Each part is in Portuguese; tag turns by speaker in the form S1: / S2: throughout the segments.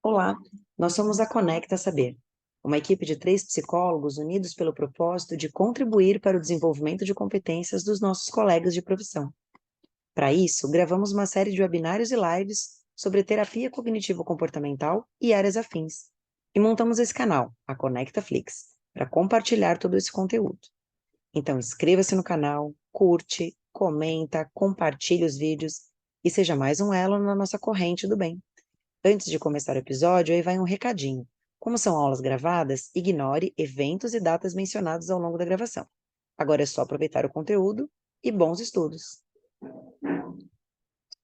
S1: Olá, nós somos a Conecta Saber, uma equipe de 3 psicólogos unidos pelo propósito de contribuir para o desenvolvimento de competências dos nossos colegas de profissão. Para isso, gravamos uma série de webinários e lives sobre terapia cognitivo-comportamental e áreas afins. E montamos esse canal, a Conecta Flix, para compartilhar todo esse conteúdo. Então, inscreva-se no canal, curte, comenta, compartilhe os vídeos e seja mais um elo na nossa corrente do bem. Antes de começar o episódio, aí vai um recadinho. Como são aulas gravadas, ignore eventos e datas mencionados ao longo da gravação. Agora é só aproveitar o conteúdo e bons estudos.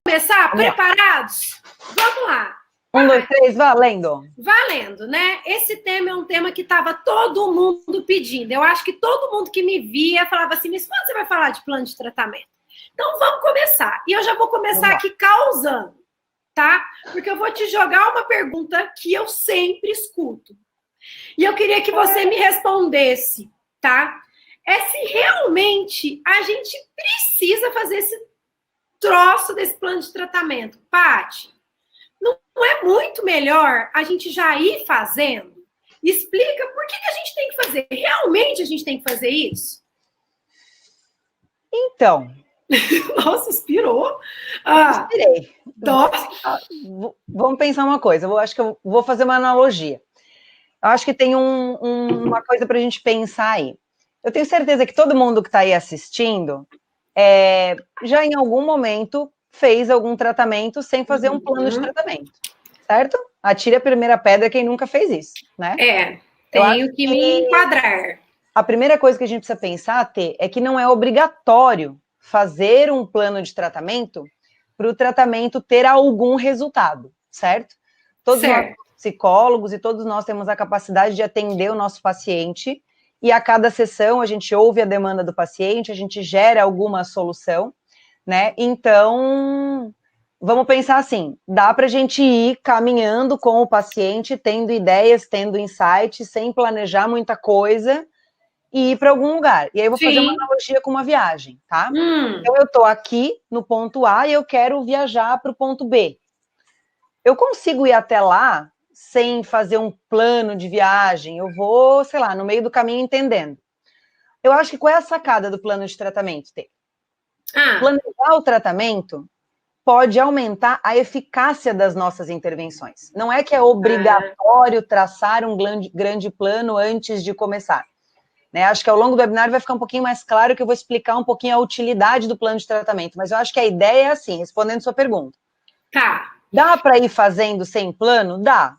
S2: Começar? Preparados? Vamos lá.
S3: 1, 2, 3, valendo!
S2: Valendo, né? Esse tema é um tema que estava todo mundo pedindo. Eu acho que todo mundo que me via falava assim, mas quando você vai falar de plano de tratamento? Então vamos começar. E eu já vou começar aqui causando, tá? Porque eu vou te jogar uma pergunta que eu sempre escuto. E eu queria que você me respondesse, tá? É se realmente a gente precisa fazer esse troço desse plano de tratamento. Paty, não é muito melhor a gente já ir fazendo? Explica por que a gente tem que fazer. Realmente a gente tem que fazer isso?
S3: Então.
S2: Nossa, inspirou.
S3: Inspirei. Vamos pensar uma coisa. Eu acho que eu vou fazer uma analogia. Eu acho que tem uma coisa para a gente pensar aí. Eu tenho certeza que todo mundo que está aí assistindo já em algum momento fez algum tratamento sem fazer um plano de tratamento, certo? Atire a primeira pedra quem nunca fez isso, né?
S2: Tenho que me enquadrar.
S3: A primeira coisa que a gente precisa pensar, é que não é obrigatório fazer um plano de tratamento para o tratamento ter algum resultado, certo? Todos nós psicólogos e todos nós temos a capacidade de atender o nosso paciente e a cada sessão a gente ouve a demanda do paciente, a gente gera alguma solução, né? Então, vamos pensar assim, dá para a gente ir caminhando com o paciente, tendo ideias, tendo insights, sem planejar muita coisa e ir para algum lugar. E aí eu vou fazer uma analogia com uma viagem, tá? Então eu estou aqui no ponto A e eu quero viajar para o ponto B. Eu consigo ir até lá sem fazer um plano de viagem, eu vou, sei lá, no meio do caminho entendendo. Eu acho que qual é a sacada do plano de tratamento, Tê? Planejar o tratamento pode aumentar a eficácia das nossas intervenções. Não é que é obrigatório traçar um grande plano antes de começar. Né? Acho que ao longo do webinar vai ficar um pouquinho mais claro que eu vou explicar um pouquinho a utilidade do plano de tratamento, mas eu acho que a ideia é assim, respondendo sua pergunta.
S2: Tá.
S3: Dá para ir fazendo sem plano? Dá.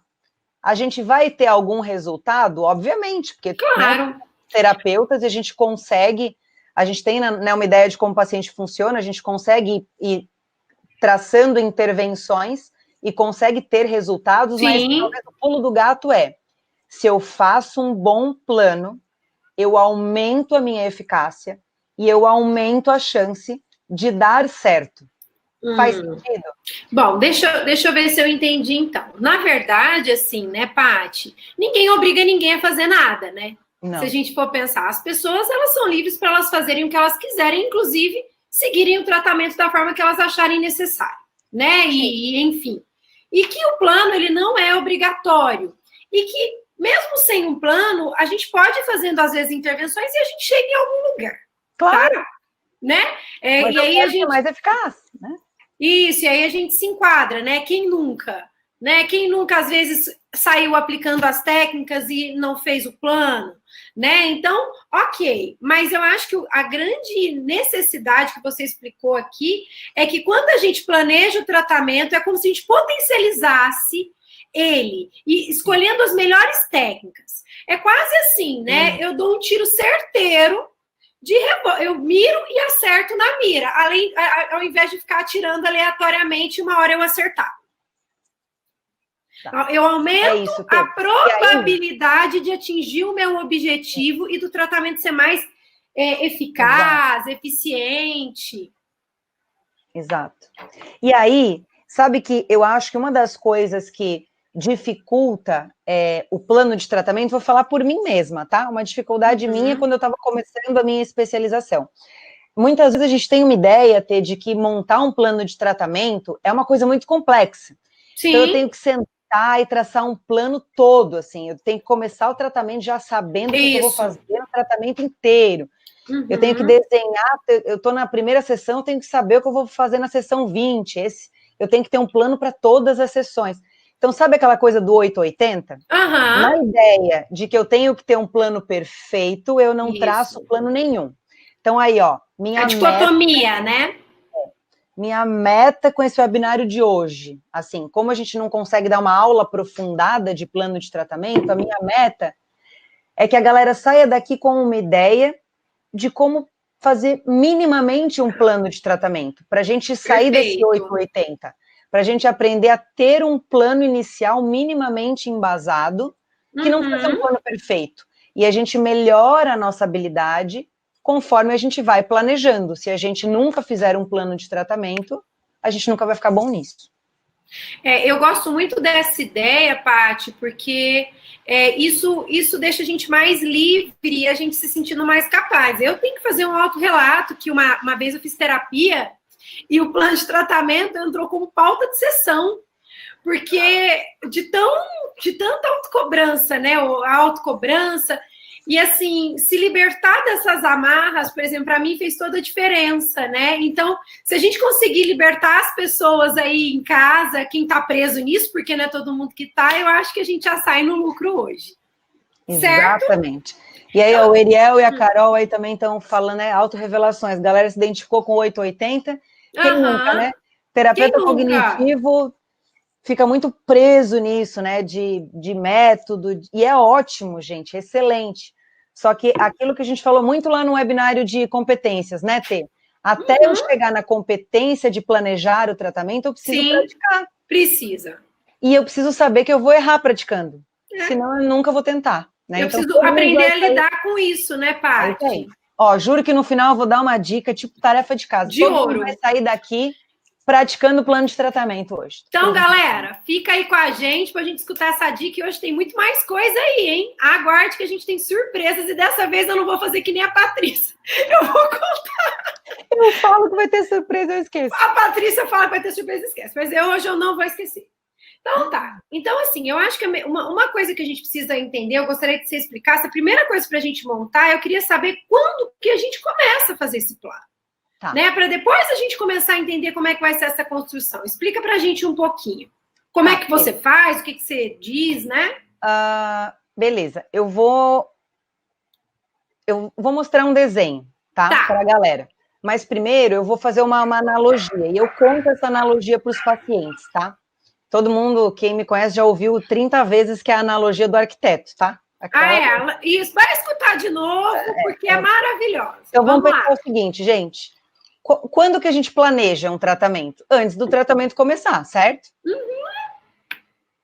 S3: A gente vai ter algum resultado? Obviamente, porque
S2: claro.
S3: Terapeutas, a gente consegue, a gente tem uma ideia de como o paciente funciona, a gente consegue ir traçando intervenções e consegue ter resultados, mas talvez o pulo do gato se eu faço um bom plano, eu aumento a minha eficácia e eu aumento a chance de dar certo. Faz sentido?
S2: Bom, deixa eu ver se eu entendi, então. Na verdade, assim, né, Paty, ninguém obriga ninguém a fazer nada, né?
S3: Não.
S2: Se a gente for pensar, as pessoas, elas são livres para elas fazerem o que elas quiserem, inclusive seguirem o tratamento da forma que elas acharem necessário, né? E enfim. E que o plano, ele não é obrigatório. E que, mesmo sem um plano, a gente pode ir fazendo, às vezes, intervenções e a gente chega em algum lugar.
S3: Claro.
S2: Tá? Né?
S3: Mas
S2: e aí a gente...
S3: é mais eficaz, né?
S2: Isso, e aí a gente se enquadra, né? Quem nunca? Né? Quem nunca, às vezes, saiu aplicando as técnicas e não fez o plano? Né? Então, ok. Mas eu acho que a grande necessidade que você explicou aqui é que quando a gente planeja o tratamento, é como se a gente potencializasse ele, e escolhendo as melhores técnicas. É quase assim, né? Eu dou um tiro certeiro, eu miro e acerto na mira, ao invés de ficar atirando aleatoriamente, uma hora eu acertar. Tá. Eu aumento a probabilidade de atingir o meu objetivo e do tratamento ser mais eficaz, eficiente.
S3: Exato. E aí, sabe que eu acho que uma das coisas que dificulta o plano de tratamento, vou falar por mim mesma, tá? Uma dificuldade minha quando eu estava começando a minha especialização. Muitas vezes a gente tem uma ideia, Tê, de que montar um plano de tratamento é uma coisa muito complexa.
S2: Sim.
S3: Então eu tenho que sentar sentar e traçar um plano todo, assim. Eu tenho que começar o tratamento já sabendo o que eu vou fazer no tratamento inteiro. Eu tenho que desenhar, eu estou na primeira sessão, eu tenho que saber o que eu vou fazer na sessão 20. Eu tenho que ter um plano para todas as sessões. Então, sabe aquela coisa do 880? Na ideia de que eu tenho que ter um plano perfeito, eu não traço plano nenhum. Então, aí, ó,
S2: a dicotomia, né?
S3: Minha meta com esse webinário de hoje, assim, como a gente não consegue dar uma aula aprofundada de plano de tratamento, a minha meta é que a galera saia daqui com uma ideia de como fazer minimamente um plano de tratamento, para a gente sair desse 880, para a gente aprender a ter um plano inicial minimamente embasado, que não seja um plano perfeito, e a gente melhora a nossa habilidade conforme a gente vai planejando. Se a gente nunca fizer um plano de tratamento, a gente nunca vai ficar bom nisso.
S2: Eu gosto muito dessa ideia, Paty, porque isso deixa a gente mais livre e a gente se sentindo mais capaz. Eu tenho que fazer um autorrelato que uma vez eu fiz terapia e o plano de tratamento entrou como pauta de sessão, porque de tanta autocobrança, né? A autocobrança. E, assim, se libertar dessas amarras, por exemplo, para mim fez toda a diferença, né? Então, se a gente conseguir libertar as pessoas aí em casa, quem está preso nisso, porque não é todo mundo que está, eu acho que a gente já sai no lucro hoje. Certo?
S3: Exatamente. E aí, o Eriel e a Carol aí também estão falando, né? Autorrevelações. A galera se identificou com 880. Quem nunca, né? Terapeuta cognitivo fica muito preso nisso, né? De método. E é ótimo, gente, excelente. Só que aquilo que a gente falou muito lá no webinário de competências, né, Tê? Até eu chegar na competência de planejar o tratamento, eu preciso praticar.
S2: Precisa.
S3: E eu preciso saber que eu vou errar praticando. Senão eu nunca vou tentar. Né?
S2: Eu preciso aprender a lidar com isso, né, Paty?
S3: Ó, juro que no final eu vou dar uma dica, tipo tarefa de casa.
S2: De ouro.
S3: Mundo vai sair daqui praticando o plano de tratamento hoje.
S2: Então, galera, fica aí com a gente pra gente escutar essa dica, e hoje tem muito mais coisa aí, hein? Aguarde que a gente tem surpresas, e dessa vez eu não vou fazer que nem a Patrícia. Eu vou contar.
S3: Eu falo que vai ter surpresa, eu esqueço.
S2: A Patrícia fala que vai ter surpresa, esquece. Mas hoje eu não vou esquecer. Então, tá. Então, assim, eu acho que uma coisa que a gente precisa entender, eu gostaria que você explicasse, a primeira coisa pra gente montar, eu queria saber quando que a gente começa a fazer esse plano. Tá. Né? Para depois a gente começar a entender como é que vai ser essa construção. Explica para a gente um pouquinho. Como é que você faz, o que você diz, né?
S3: Beleza. Eu vou mostrar um desenho, tá? Para a galera. Mas primeiro eu vou fazer uma analogia. E eu conto essa analogia para os pacientes, tá? Todo mundo, quem me conhece, já ouviu 30 vezes que é a analogia do arquiteto, tá?
S2: Isso. Vai escutar de novo, porque é maravilhosa.
S3: Então vamos pensar o seguinte, gente. Quando que a gente planeja um tratamento? Antes do tratamento começar, certo?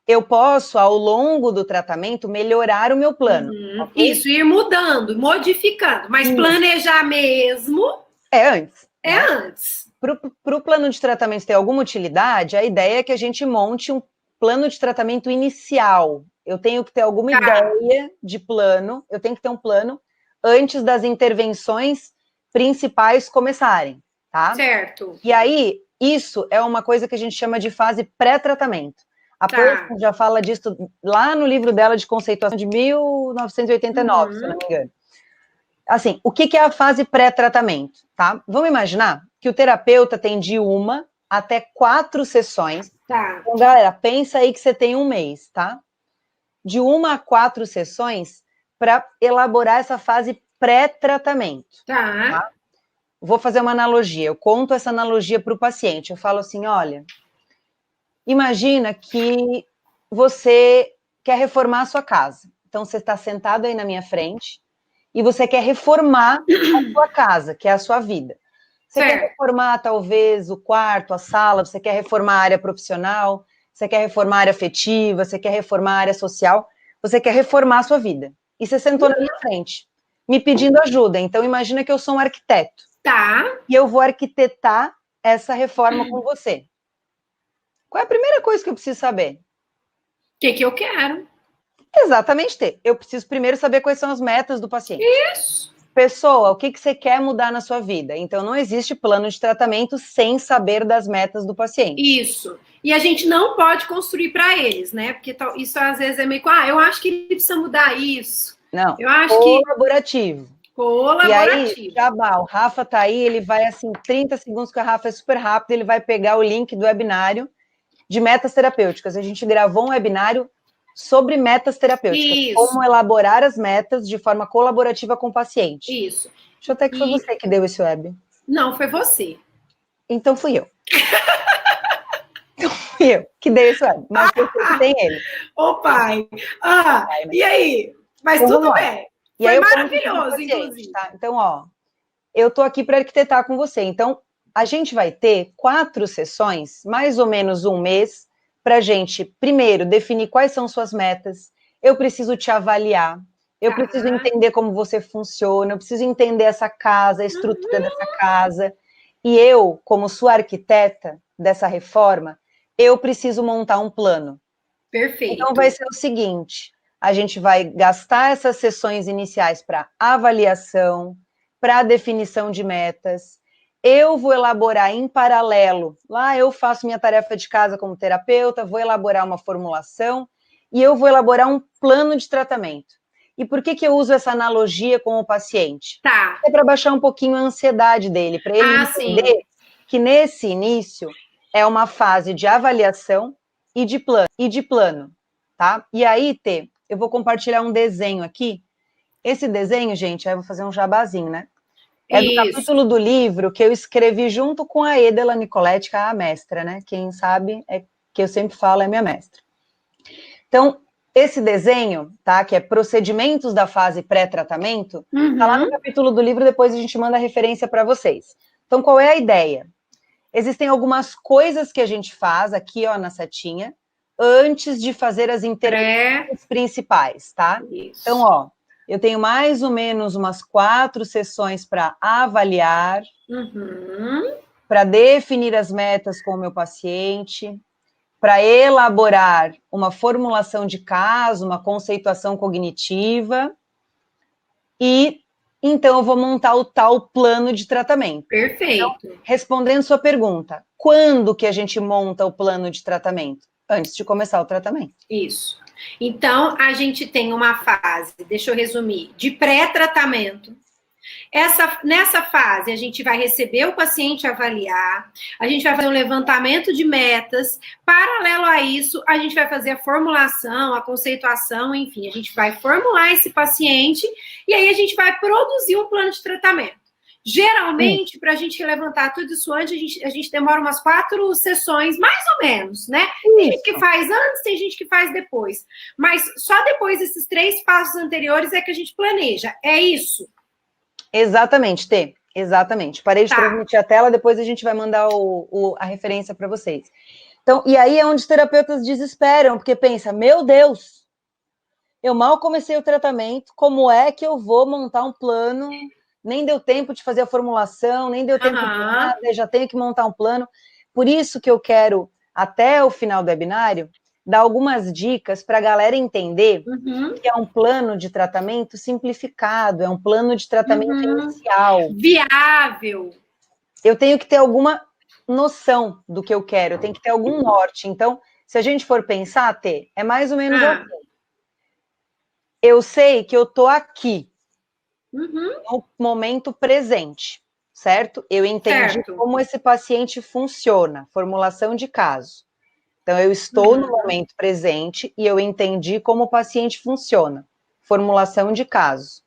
S3: Eu posso, ao longo do tratamento, melhorar o meu plano.
S2: Okay? Isso, ir mudando, modificando. Mas planejar mesmo...
S3: É antes.
S2: Antes.
S3: Para o plano de tratamento ter alguma utilidade, a ideia é que a gente monte um plano de tratamento inicial. Eu tenho que ter alguma ideia de plano, eu tenho que ter um plano antes das intervenções principais começarem. Tá?
S2: Certo.
S3: E aí, isso é uma coisa que a gente chama de fase pré-tratamento. A Pearson já fala disso lá no livro dela de conceituação de 1989, se eu não me engano. Assim, o que é a fase pré-tratamento? Tá? Vamos imaginar que o terapeuta tem de 1 até 4 sessões.
S2: Tá.
S3: Então, galera, pensa aí que você tem um mês, tá? De 1 a 4 sessões para elaborar essa fase pré-tratamento.
S2: Tá?
S3: Vou fazer uma analogia, eu conto essa analogia para o paciente, eu falo assim, olha, imagina que você quer reformar a sua casa, então você está sentado aí na minha frente e você quer reformar a sua casa, que é a sua vida. Você quer reformar talvez o quarto, a sala, você quer reformar a área profissional, você quer reformar a área afetiva, você quer reformar a área social, você quer reformar a sua vida. E você sentou na minha frente, me pedindo ajuda, então imagina que eu sou um arquiteto.
S2: Tá.
S3: E eu vou arquitetar essa reforma com você. Qual é a primeira coisa que eu preciso saber?
S2: O que eu quero?
S3: Exatamente, Tê. Eu preciso primeiro saber quais são as metas do paciente.
S2: Isso.
S3: Pessoa, o que você quer mudar na sua vida? Então, não existe plano de tratamento sem saber das metas do paciente.
S2: Isso. E a gente não pode construir para eles, né? Porque isso às vezes é meio que, eu acho que ele precisa mudar isso.
S3: Não,
S2: eu acho
S3: colaborativo.
S2: Colaborativo.
S3: E aí, Jabá, o Rafa tá aí, ele vai, assim, 30 segundos, que o Rafa é super rápido, ele vai pegar o link do webinário de metas terapêuticas. A gente gravou um webinário sobre metas terapêuticas.
S2: Isso.
S3: Como elaborar as metas de forma colaborativa com o paciente.
S2: Isso.
S3: Deixa eu até que foi você que deu esse web.
S2: Não, foi você.
S3: Então fui eu. Então fui eu que dei esse web. Mas você tem ele.
S2: Ô, pai. E aí? Mas
S3: então,
S2: tudo bem.
S3: E
S2: foi
S3: aí
S2: maravilhoso, inclusive.
S3: Tá? Então, ó, eu tô aqui para arquitetar com você. Então, a gente vai ter 4 sessões, mais ou menos um mês, para a gente, primeiro, definir quais são suas metas. Eu preciso te avaliar. Eu preciso entender como você funciona. Eu preciso entender essa casa, a estrutura dessa casa. E eu, como sua arquiteta dessa reforma, eu preciso montar um plano.
S2: Perfeito.
S3: Então, vai ser o seguinte: a gente vai gastar essas sessões iniciais para avaliação, para definição de metas. Eu vou elaborar em paralelo, lá eu faço minha tarefa de casa como terapeuta, vou elaborar uma formulação e eu vou elaborar um plano de tratamento. E por que eu uso essa analogia com o paciente?
S2: Tá.
S3: É para baixar um pouquinho a ansiedade dele, para ele entender que nesse início é uma fase de avaliação e de plano, tá? E aí, Tê, eu vou compartilhar um desenho aqui. Esse desenho, gente, aí eu vou fazer um jabazinho, né? É do capítulo do livro que eu escrevi junto com a Edela Nicoletti, que é a mestra, né? Quem sabe, é que eu sempre falo, é minha mestra. Então, esse desenho, tá? Que é procedimentos da fase pré-tratamento, tá lá no capítulo do livro, depois a gente manda a referência para vocês. Então, qual é a ideia? Existem algumas coisas que a gente faz aqui, ó, na setinha, antes de fazer as intervenções principais, tá?
S2: Isso.
S3: Então, ó, eu tenho mais ou menos umas 4 sessões para avaliar, para definir as metas com o meu paciente, para elaborar uma formulação de caso, uma conceituação cognitiva, e então eu vou montar o tal plano de tratamento.
S2: Perfeito.
S3: Então, respondendo sua pergunta, quando que a gente monta o plano de tratamento? Antes de começar o tratamento.
S2: Isso. Então, a gente tem uma fase, deixa eu resumir, de pré-tratamento. Nessa fase, a gente vai receber o paciente avaliar, a gente vai fazer um levantamento de metas, paralelo a isso, a gente vai fazer a formulação, a conceituação, enfim, a gente vai formular esse paciente e aí a gente vai produzir um plano de tratamento. Geralmente, para a gente levantar tudo isso antes, a gente demora umas 4 sessões, mais ou menos, né? Tem gente que faz antes, tem gente que faz depois. Mas só depois desses 3 passos anteriores é que a gente planeja. É isso?
S3: Exatamente, Tê. Exatamente. Parei de transmitir a tela, depois a gente vai mandar a referência para vocês. Então, e aí é onde os terapeutas desesperam, porque pensa, meu Deus, eu mal comecei o tratamento, como é que eu vou montar um plano? Nem deu tempo de fazer a formulação, nem deu tempo de nada, já tenho que montar um plano. Por isso que eu quero, até o final do webinário, dar algumas dicas para a galera entender que é um plano de tratamento simplificado, é um plano de tratamento inicial.
S2: Viável.
S3: Eu tenho que ter alguma noção do que eu quero, eu tenho que ter algum norte. Então, se a gente for pensar, Tê, é mais ou menos assim. Eu sei que eu estou aqui, no momento presente, certo? Eu entendi como esse paciente funciona, formulação de caso. Então, eu estou no momento presente e eu entendi como o paciente funciona, formulação de caso.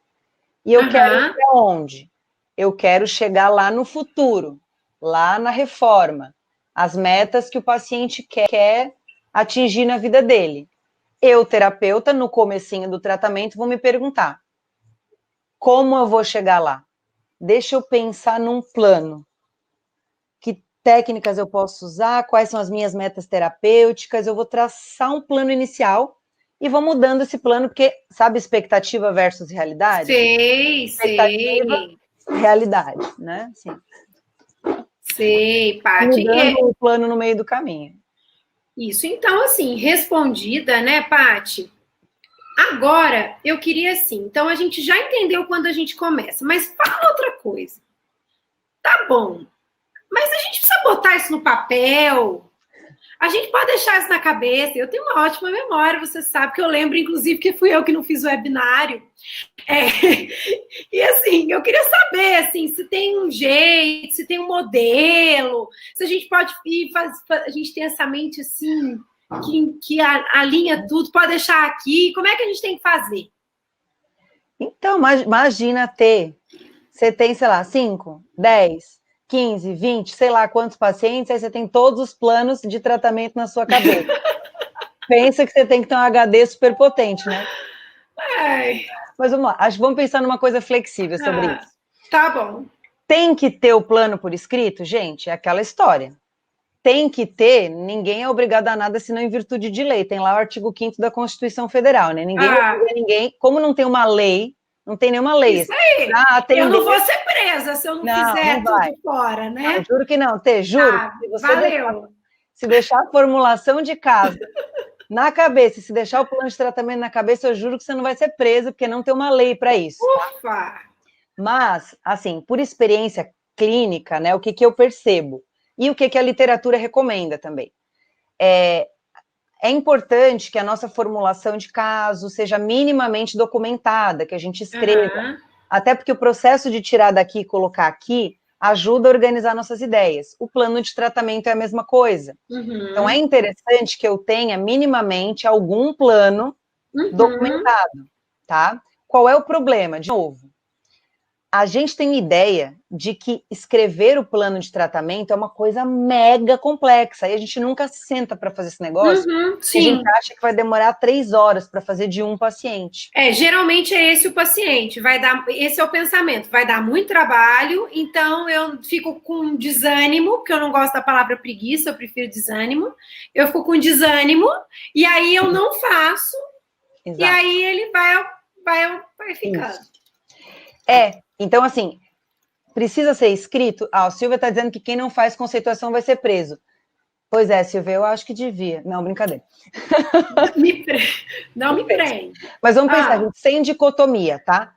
S3: E eu quero ir para onde? Eu quero chegar lá no futuro, lá na reforma, as metas que o paciente quer atingir na vida dele. Eu, terapeuta, no comecinho do tratamento, vou me perguntar, como eu vou chegar lá? Deixa eu pensar num plano. Que técnicas eu posso usar? Quais são as minhas metas terapêuticas? Eu vou traçar um plano inicial e vou mudando esse plano, porque, sabe, expectativa versus realidade?
S2: Sei.
S3: Realidade, né? Sim.
S2: Sei, Paty.
S3: Mudando o plano no meio do caminho.
S2: Isso. Então, assim, respondida, né, Paty? Agora, eu queria assim, então a gente já entendeu quando a gente começa, mas fala outra coisa. Tá bom, mas a gente precisa botar isso no papel, a gente pode deixar isso na cabeça. Eu tenho uma ótima memória, você sabe que eu lembro, inclusive, que fui eu que não fiz o webinário. E assim, eu queria saber assim, se tem um jeito, se tem um modelo, se a gente pode ir a gente tem essa mente assim, que alinha tudo, pode deixar aqui, como é que a gente tem que fazer?
S3: Então, imagina você tem, sei lá, 5, 10, 15, 20, sei lá quantos pacientes, aí você tem todos os planos de tratamento na sua cabeça. Pensa que você tem que ter um HD super potente, né?
S2: Ai.
S3: Mas vamos lá, vamos pensar numa coisa flexível sobre isso.
S2: Tá bom.
S3: Tem que ter o plano por escrito? Gente, é aquela história. Tem que ter, ninguém é obrigado a nada, senão em virtude de lei. Tem lá o artigo 5º da Constituição Federal, né? Ninguém obriga ninguém, como não tem uma lei, não tem nenhuma lei.
S2: Isso aí. Eu não vou ser presa se eu não fizer tudo fora, né?
S3: Não, juro que não, juro. Se deixar a formulação de caso na cabeça, se deixar o plano de tratamento na cabeça, eu juro que você não vai ser presa, porque não tem uma lei para isso.
S2: Ufa!
S3: Tá? Mas, assim, por experiência clínica, né, o que eu percebo? E o que a literatura recomenda também? É importante que a nossa formulação de caso seja minimamente documentada, que a gente escreva. Até porque o processo de tirar daqui e colocar aqui ajuda a organizar nossas ideias. O plano de tratamento é a mesma coisa. Então, é interessante que eu tenha minimamente algum plano documentado, tá? Qual é o problema? De novo, a gente tem ideia de que escrever o plano de tratamento é uma coisa mega complexa, e a gente nunca senta para fazer esse negócio,
S2: sim.
S3: A gente acha que vai demorar 3 horas para fazer de um paciente.
S2: Geralmente é esse o paciente, esse é o pensamento, vai dar muito trabalho, então eu fico com desânimo, porque eu não gosto da palavra preguiça, eu prefiro desânimo, eu fico com desânimo, e aí eu não faço, Exato. E aí ele vai ficando.
S3: Então, assim, precisa ser escrito? A Silvia está dizendo que quem não faz conceituação vai ser preso. Pois é, Silvia, eu acho que devia. Não, brincadeira.
S2: Não me prende.
S3: Mas vamos pensar, gente, sem dicotomia, tá?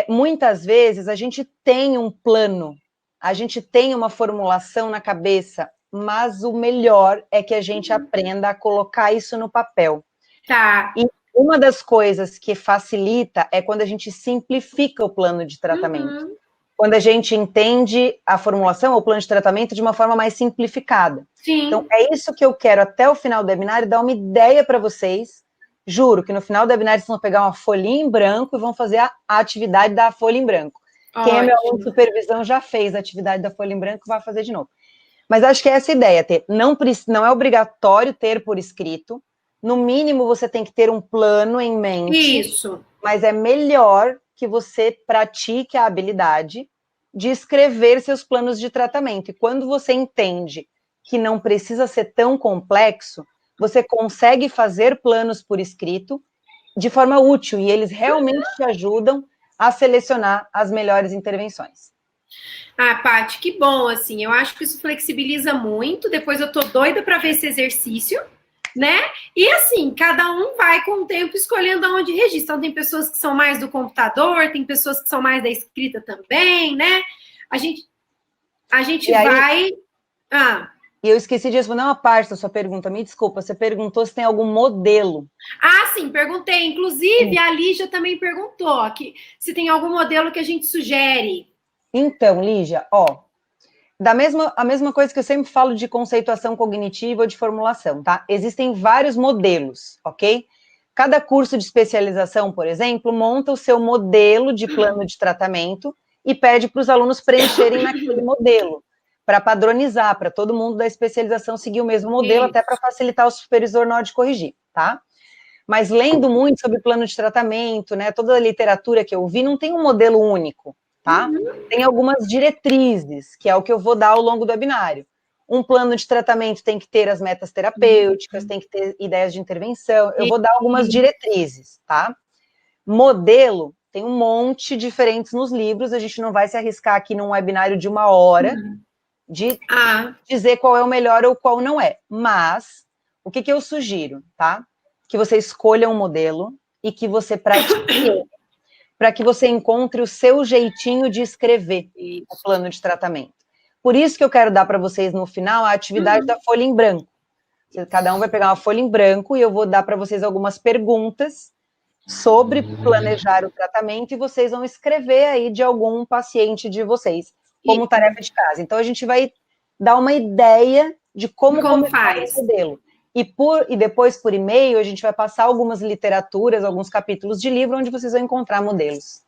S3: Muitas vezes a gente tem um plano, a gente tem uma formulação na cabeça, mas o melhor é que a gente aprenda a colocar isso no papel.
S2: Tá.
S3: E uma das coisas que facilita é quando a gente simplifica o plano de tratamento. Quando a gente entende a formulação ou o plano de tratamento de uma forma mais simplificada.
S2: Sim.
S3: Então, é isso que eu quero até o final do webinar, dar uma ideia para vocês. Juro que no final do webinar vocês vão pegar uma folhinha em branco e vão fazer a atividade da folha em branco. Ótimo. Quem é meu aluno de supervisão já fez a atividade da folha em branco, vai fazer de novo. Mas acho que é essa a ideia, não é obrigatório ter por escrito. No mínimo, você tem que ter um plano em mente.
S2: Isso.
S3: Mas é melhor que você pratique a habilidade de escrever seus planos de tratamento. E quando você entende que não precisa ser tão complexo, você consegue fazer planos por escrito de forma útil, e eles realmente te ajudam a selecionar as melhores intervenções.
S2: Paty, que bom, assim, eu acho que isso flexibiliza muito, depois eu tô doida para ver esse exercício, né? E assim, cada um vai com o tempo escolhendo aonde registra. Então, tem pessoas que são mais do computador, tem pessoas que são mais da escrita também, né? A gente vai...
S3: E eu esqueci de responder uma parte da sua pergunta. Me desculpa, você perguntou se tem algum modelo.
S2: Sim, perguntei. Inclusive, a Lígia também perguntou se tem algum modelo que a gente sugere.
S3: Então, Lígia, a mesma coisa que eu sempre falo de conceituação cognitiva ou de formulação, tá? Existem vários modelos, ok? Cada curso de especialização, por exemplo, monta o seu modelo de plano de tratamento e pede para os alunos preencherem naquele modelo, para padronizar, para todo mundo da especialização seguir o mesmo modelo, até para facilitar o supervisor na hora de corrigir, tá? Mas lendo muito sobre plano de tratamento, né, toda a literatura que eu vi, não tem um modelo único, tá? Tem algumas diretrizes, que é o que eu vou dar ao longo do webinário. Um plano de tratamento tem que ter as metas terapêuticas, tem que ter ideias de intervenção, eu vou dar algumas diretrizes, tá? Modelo, tem um monte diferentes nos livros, a gente não vai se arriscar aqui num webinário de 1 hora de dizer qual é o melhor ou qual não é. Mas, o que eu sugiro, tá? Que você escolha um modelo e que você pratique para que você encontre o seu jeitinho de escrever o plano de tratamento. Por isso que eu quero dar para vocês no final a atividade da folha em branco. Cada um vai pegar uma folha em branco e eu vou dar para vocês algumas perguntas sobre planejar o tratamento e vocês vão escrever aí de algum paciente de vocês, como tarefa de casa. Então, a gente vai dar uma ideia de como
S2: faz
S3: o modelo. E depois, por e-mail, a gente vai passar algumas literaturas, alguns capítulos de livro onde vocês vão encontrar modelos.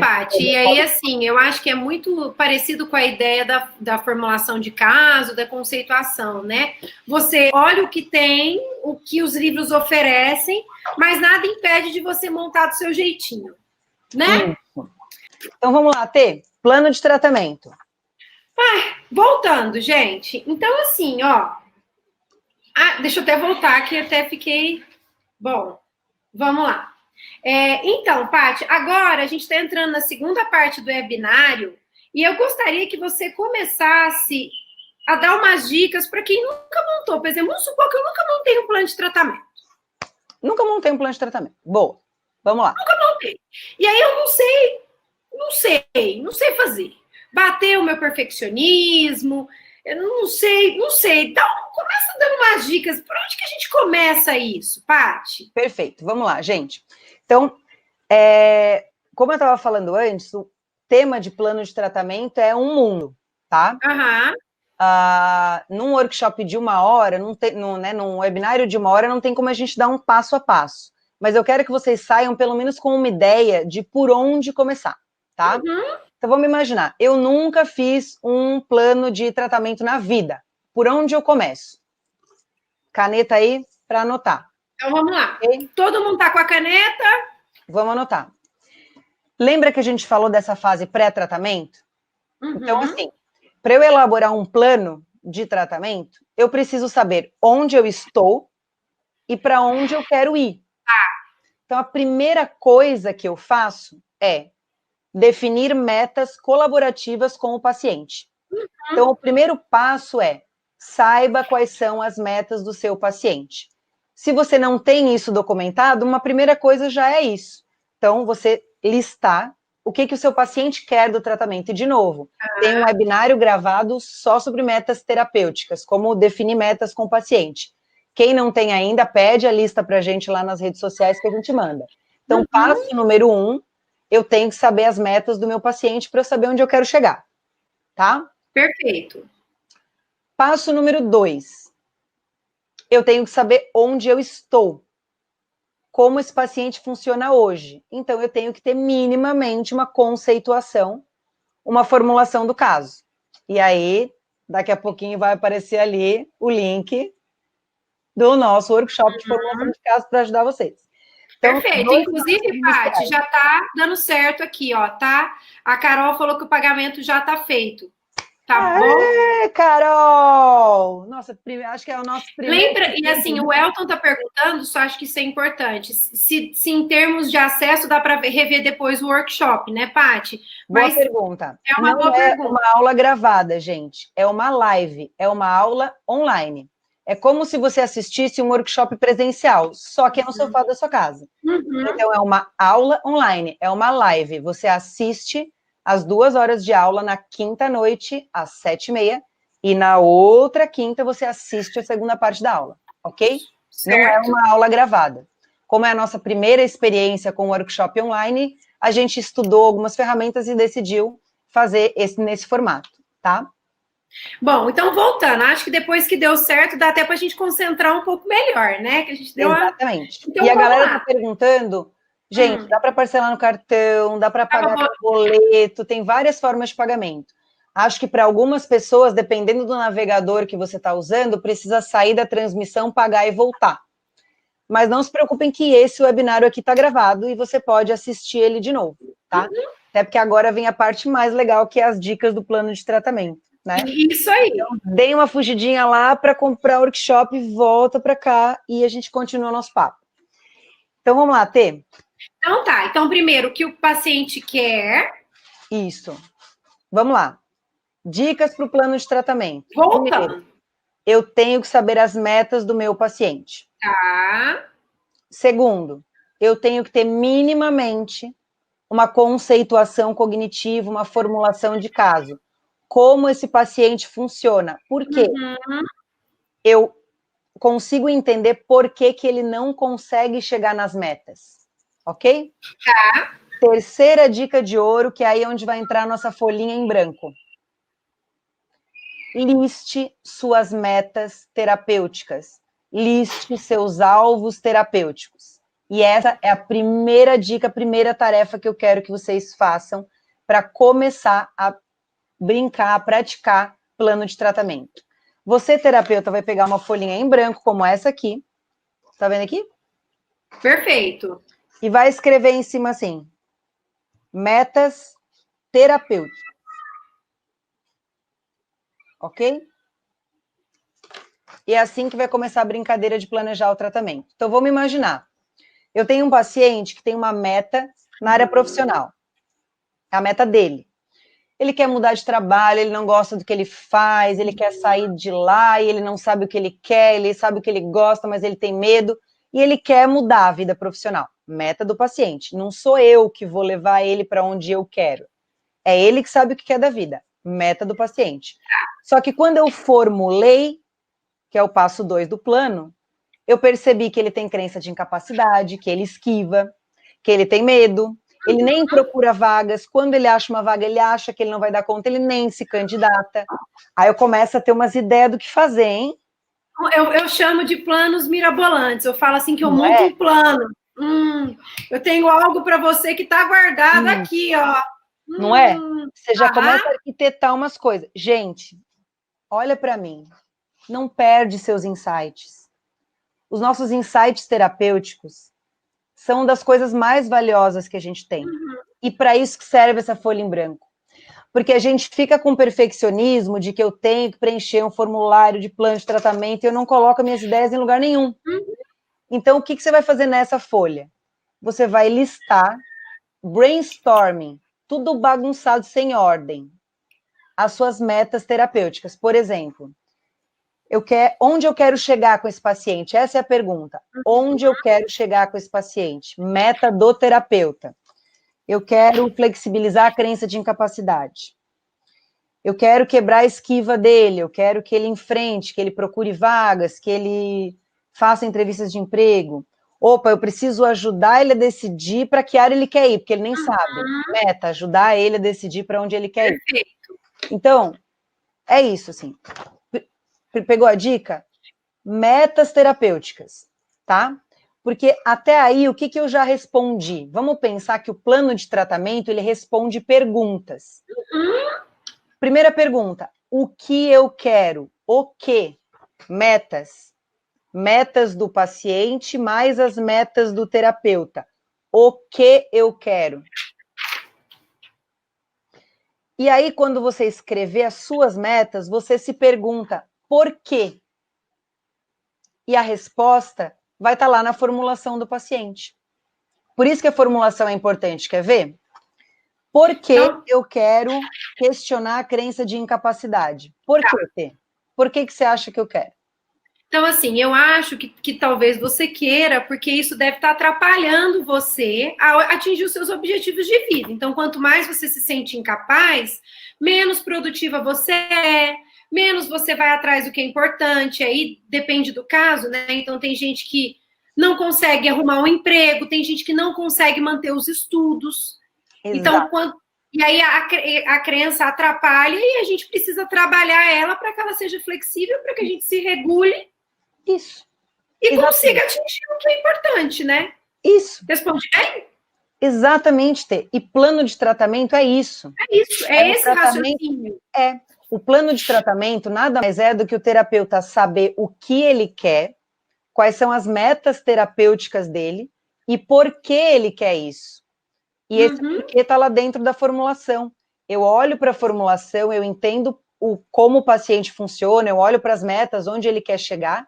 S2: Paty, e aí, assim, eu acho que é muito parecido com a ideia da formulação de caso, da conceituação, né? Você olha o que tem, o que os livros oferecem, mas nada impede de você montar do seu jeitinho, né?
S3: Isso. Então, vamos lá, Tê. Plano de tratamento.
S2: Voltando, gente. Então, assim, ó. Deixa eu até voltar, que até fiquei... Bom, vamos lá. Então, Paty, agora a gente está entrando na segunda parte do webinário e eu gostaria que você começasse a dar umas dicas para quem nunca montou. Por exemplo, vamos supor que eu nunca montei um plano de tratamento.
S3: Nunca montei um plano de tratamento. Boa. Vamos lá.
S2: Nunca montei. E aí eu não sei fazer. Bateu o meu perfeccionismo, eu não sei. Começa dando umas dicas. Por onde que a gente começa isso, Paty?
S3: Perfeito. Vamos lá, gente. Então, como eu estava falando antes, o tema de plano de tratamento é um mundo, tá? Num workshop de 1 hora, num webinário de 1 hora, não tem como a gente dar um passo a passo. Mas eu quero que vocês saiam, pelo menos, com uma ideia de por onde começar, tá? Então, vamos imaginar. Eu nunca fiz um plano de tratamento na vida. Por onde eu começo? Caneta aí para anotar.
S2: Então, vamos lá.
S3: Okay?
S2: Todo mundo tá com a caneta?
S3: Vamos anotar. Lembra que a gente falou dessa fase pré-tratamento? Então, assim, para eu elaborar um plano de tratamento, eu preciso saber onde eu estou e para onde eu quero ir. Então, a primeira coisa que eu faço é definir metas colaborativas com o paciente. Então, o primeiro passo é saiba quais são as metas do seu paciente. Se você não tem isso documentado, uma primeira coisa já é isso. Então, você listar o que o seu paciente quer do tratamento. E, de novo, tem um webinário gravado só sobre metas terapêuticas, como definir metas com o paciente. Quem não tem ainda, pede a lista para a gente lá nas redes sociais que a gente manda. Então, passo número 1, eu tenho que saber as metas do meu paciente para eu saber onde eu quero chegar. Tá?
S2: Perfeito.
S3: Passo número 2. Eu tenho que saber onde eu estou. Como esse paciente funciona hoje. Então, eu tenho que ter minimamente uma conceituação, uma formulação do caso. E aí, daqui a pouquinho vai aparecer ali o link do nosso workshop de formulação de caso para ajudar vocês. Então,
S2: perfeito. Inclusive, Paty, já tá dando certo aqui, ó, tá? A Carol falou que o pagamento já tá feito. Tá bom?
S3: Carol! Nossa, acho que é o nosso primeiro...
S2: Lembra, e assim, o Elton tá perguntando, só acho que isso é importante, se em termos de acesso dá para rever depois o workshop, né, Paty?
S3: Boa pergunta.
S2: É uma boa pergunta.
S3: Uma aula gravada, gente. É uma live, é uma aula online. É como se você assistisse um workshop presencial, só que é no sofá da sua casa. Então, é uma aula online, é uma live. Você assiste as 2 horas de aula na quinta noite, às 7h30, e na outra quinta você assiste a segunda parte da aula, ok? Certo. Não é uma aula gravada. Como é a nossa primeira experiência com o workshop online, a gente estudou algumas ferramentas e decidiu fazer nesse formato, tá?
S2: Bom, então voltando, acho que depois que deu certo, dá até para a gente concentrar um pouco melhor, né? Que a gente deu
S3: Exatamente. Então, e a galera está perguntando, gente, dá para parcelar no cartão, dá para pagar com boleto, tem várias formas de pagamento. Acho que para algumas pessoas, dependendo do navegador que você está usando, precisa sair da transmissão, pagar e voltar. Mas não se preocupem que esse webinário aqui está gravado e você pode assistir ele de novo, tá? Até porque agora vem a parte mais legal, que é as dicas do plano de tratamento. Né?
S2: Isso aí.
S3: Então, dei uma fugidinha lá para comprar o workshop, volta para cá e a gente continua o nosso papo. Então, vamos lá, Tê.
S2: Então, tá. Então, primeiro, o que o paciente quer.
S3: Isso. Vamos lá. Dicas para o plano de tratamento.
S2: Voltando.
S3: Primeiro, eu tenho que saber as metas do meu paciente.
S2: Tá.
S3: Segundo, eu tenho que ter minimamente uma conceituação cognitiva, uma formulação de caso. Como esse paciente funciona. Por quê? Eu consigo entender por que ele não consegue chegar nas metas. Ok?
S2: Tá.
S3: Terceira dica de ouro, que é aí onde vai entrar a nossa folhinha em branco. Liste suas metas terapêuticas. Liste seus alvos terapêuticos. E essa é a primeira dica, a primeira tarefa que eu quero que vocês façam para começar a brincar, a praticar plano de tratamento. Você, terapeuta, vai pegar uma folhinha em branco, como essa aqui. Tá vendo aqui?
S2: Perfeito.
S3: E vai escrever em cima assim: metas terapêuticas. Ok? E é assim que vai começar a brincadeira de planejar o tratamento. Então, vamos imaginar. Eu tenho um paciente que tem uma meta na área profissional. É a meta dele. Ele quer mudar de trabalho, ele não gosta do que ele faz, ele quer sair de lá e ele não sabe o que ele quer, ele sabe o que ele gosta, mas ele tem medo e ele quer mudar a vida profissional. Meta do paciente. Não sou eu que vou levar ele para onde eu quero. É ele que sabe o que quer da vida. Meta do paciente. Só que quando eu formulei, que é o passo 2 do plano, eu percebi que ele tem crença de incapacidade, que ele esquiva, que ele tem medo, ele nem procura vagas, quando ele acha uma vaga, ele acha que ele não vai dar conta, ele nem se candidata. Aí eu começo a ter umas ideias do que fazer, hein?
S2: Eu chamo de planos mirabolantes. Eu falo assim que eu
S3: Não
S2: monto
S3: é?
S2: um plano. Eu tenho algo para você que está guardado aqui, ó.
S3: Não é? Você já começa a arquitetar umas coisas. Gente, olha para mim. Não perde seus insights. Os nossos insights terapêuticos são das coisas mais valiosas que a gente tem. E para isso que serve essa folha em branco. Porque a gente fica com perfeccionismo de que eu tenho que preencher um formulário de plano de tratamento e eu não coloco minhas ideias em lugar nenhum. Então, o que você vai fazer nessa folha? Você vai listar brainstorming, tudo bagunçado, sem as suas metas terapêuticas. Por exemplo, onde eu quero chegar com esse paciente? Essa é a pergunta. Onde eu quero chegar com esse paciente? Meta do terapeuta. Eu quero flexibilizar a crença de incapacidade. Eu quero quebrar a esquiva dele, eu quero que ele enfrente, que ele procure vagas, que ele faça entrevistas de emprego. Opa, eu preciso ajudar ele a decidir para que área ele quer ir, porque ele nem sabe. Meta, ajudar ele a decidir para onde ele quer ir.
S2: Perfeito.
S3: Então, é isso, assim. Pegou a dica? Metas terapêuticas, tá? Porque até aí, o que eu já respondi? Vamos pensar que o plano de tratamento, ele responde perguntas. Primeira pergunta, o que eu quero? O que? Metas. Metas do paciente mais as metas do terapeuta. O que eu quero? E aí, quando você escrever as suas metas, você se pergunta, por quê? E a resposta vai estar lá na formulação do paciente. Por isso que a formulação é importante, quer ver? Por que eu quero questionar a crença de incapacidade? Por quê, Tê? Por que você acha que eu quero?
S2: Então, assim, eu acho que talvez você queira, porque isso deve estar atrapalhando você a atingir os seus objetivos de vida. Então, quanto mais você se sente incapaz, menos produtiva você é, menos você vai atrás do que é importante. Aí depende do caso, né? Então, tem gente que não consegue arrumar um emprego, tem gente que não consegue manter os estudos. Então, e aí a crença atrapalha e a gente precisa trabalhar ela para que ela seja flexível, para que a gente se regule.
S3: Isso.
S2: E consiga atingir o que é importante, né?
S3: Isso.
S2: Responde bem?
S3: Exatamente, Tê. E plano de tratamento é isso.
S2: É isso, é esse raciocínio.
S3: O plano de tratamento nada mais é do que o terapeuta saber o que ele quer, quais são as metas terapêuticas dele e por que ele quer isso. E esse porquê está lá dentro da formulação. Eu olho para a formulação, eu entendo como o paciente funciona, eu olho para as metas, onde ele quer chegar,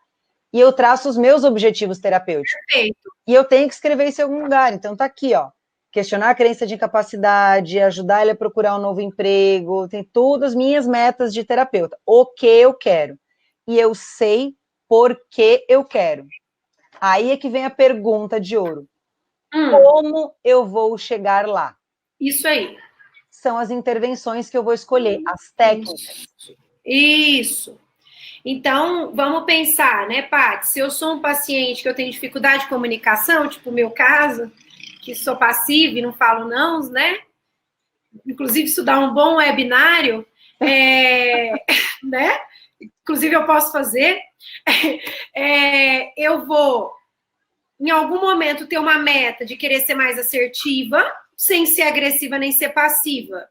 S3: e eu traço os meus objetivos terapêuticos.
S2: Perfeito.
S3: E eu tenho que escrever isso em algum lugar. Então tá aqui, ó. Questionar a crença de incapacidade, ajudar ele a procurar um novo emprego, tem todas as minhas metas de terapeuta. O que eu quero. E eu sei por que eu quero. Aí é que vem a pergunta de ouro. Como eu vou chegar lá?
S2: Isso aí.
S3: São as intervenções que eu vou escolher, as técnicas.
S2: Isso. Então, vamos pensar, né, Paty? Se eu sou um paciente que eu tenho dificuldade de comunicação, tipo o meu caso, que sou passiva e não falo não, né? Inclusive, isso dá um bom webinário, né? Inclusive, eu posso fazer. Eu vou, em algum momento, ter uma meta de querer ser mais assertiva, sem ser agressiva nem ser passiva.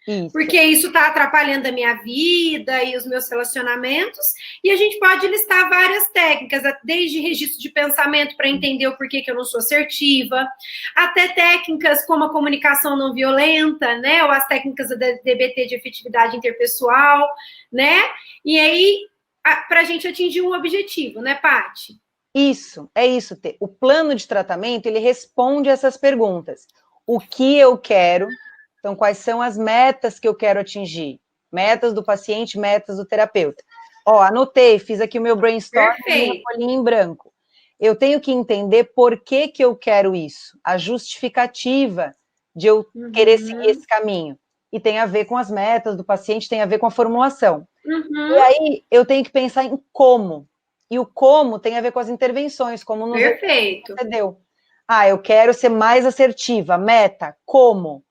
S2: Isso. Porque isso está atrapalhando a minha vida e os meus relacionamentos. E a gente pode listar várias técnicas, desde registro de pensamento para entender o porquê que eu não sou assertiva, até técnicas como a comunicação não violenta, né? Ou as técnicas da DBT de efetividade interpessoal, né? E aí, para a gente atingir um objetivo, né, Paty?
S3: Isso, é isso, Tê. O plano de tratamento, ele responde essas perguntas. O que eu quero? Então, quais são as metas que eu quero atingir? Metas do paciente, metas do terapeuta. Ó, anotei, fiz aqui o meu brainstorm, minha folhinha em branco. Eu tenho que entender por que que eu quero isso, a justificativa de eu querer seguir esse caminho. E tem a ver com as metas do paciente, tem a ver com a formulação. E aí, eu tenho que pensar em como. E o como tem a ver com as intervenções, como no
S2: Perfeito.
S3: Você deu. Ah, eu quero ser mais assertiva. Meta, como?